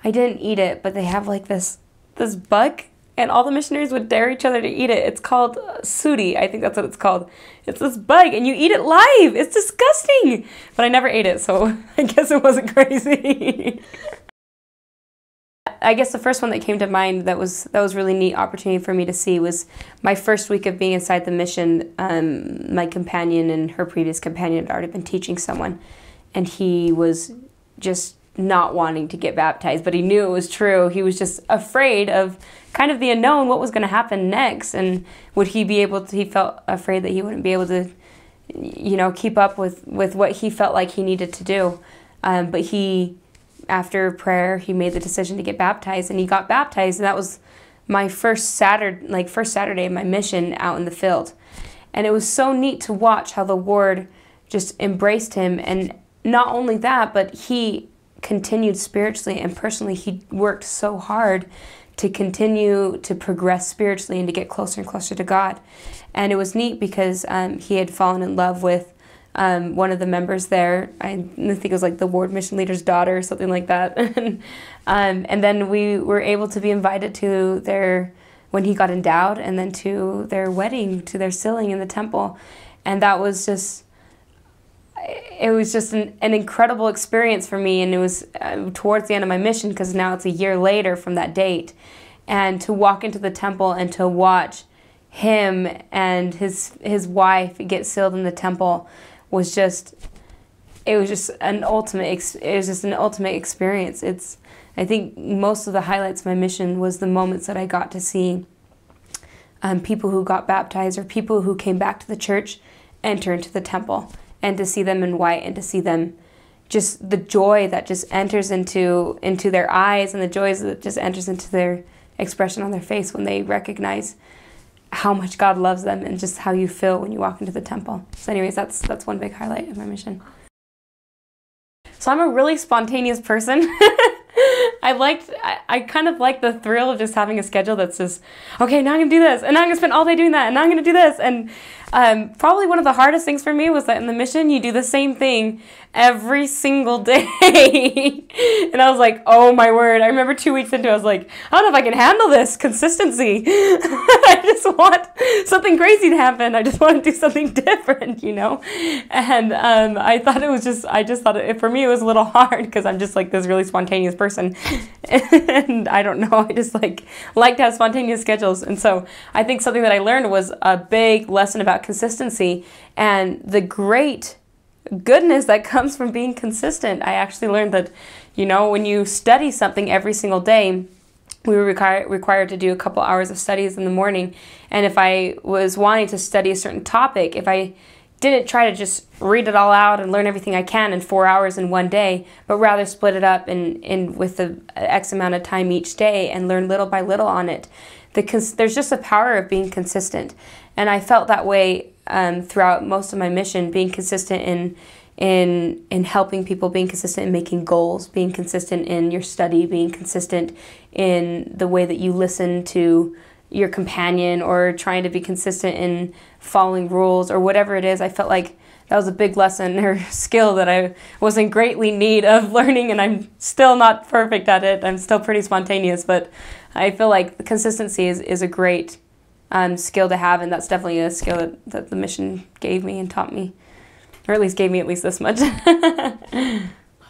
I didn't eat it, but they have like this bug, and all the missionaries would dare each other to eat it. It's called suri. I think that's what it's called. It's this bug, and you eat it live. It's disgusting. But I never ate it, so I guess it wasn't crazy. I guess the first one that came to mind that was really neat opportunity for me to see was my first week of being inside the mission. My companion and her previous companion had already been teaching someone, and he was just not wanting to get baptized, but he knew it was true. He was just afraid of kind of the unknown, what was going to happen next, and would he be able to, he felt afraid that he wouldn't be able to, you know, keep up with what he felt like he needed to do. But he, after prayer, he made the decision to get baptized, and he got baptized, and that was my first Saturday of my mission out in the field. And it was so neat to watch how the Lord just embraced him, and not only that, but he continued spiritually and personally. He worked so hard to continue to progress spiritually and to get closer and closer to God. And it was neat because he had fallen in love with one of the members there. I think it was like the ward mission leader's daughter or something like that. And then we were able to be invited to their, when he got endowed, and then to their wedding, to their sealing in the temple. And that was just, it was just an incredible experience for me. And it was towards the end of my mission, because now it's a year later from that date. And to walk into the temple and to watch him and his wife get sealed in the temple was just, it was just an ultimate experience. I think most of the highlights of my mission was the moments that I got to see people who got baptized or people who came back to the church enter into the temple, and to see them in white, and to see them, just the joy that just enters into their eyes, and the joy that just enters into their expression on their face when they recognize how much God loves them, and just how you feel when you walk into the temple. So anyways, that's one big highlight of my mission. So I'm a really spontaneous person. I kind of like the thrill of just having a schedule that's just, okay, now I'm gonna do this, and now I'm gonna spend all day doing that, and now I'm gonna do this. And probably one of the hardest things for me was that in the mission, you do the same thing every single day. And I was like, oh my word. I remember 2 weeks into it, I was like, I don't know if I can handle this consistency. I just want something crazy to happen. I just want to do something different, you know? And I thought it was just, for me, it was a little hard, because I'm just like this really spontaneous person. And I don't know, I just like to have spontaneous schedules. And so I think something that I learned was a big lesson about consistency and the great goodness that comes from being consistent. I actually learned that, you know, when you study something every single day, we were required to do a couple hours of studies in the morning. And if I was wanting to study a certain topic, if I didn't try to just read it all out and learn everything I can in 4 hours in one day, but rather split it up in with the X amount of time each day and learn little by little on it, there's just a power of being consistent. And I felt that way throughout most of my mission, being consistent in helping people, being consistent in making goals, being consistent in your study, being consistent in the way that you listen to your companion, or trying to be consistent in following rules or whatever it is. I felt like that was a big lesson or skill that I was in greatly need of learning, and I'm still not perfect at it. I'm still pretty spontaneous, but I feel like the consistency is a great skill to have, and that's definitely a skill that the mission gave me and taught me, or at least gave me at least this much.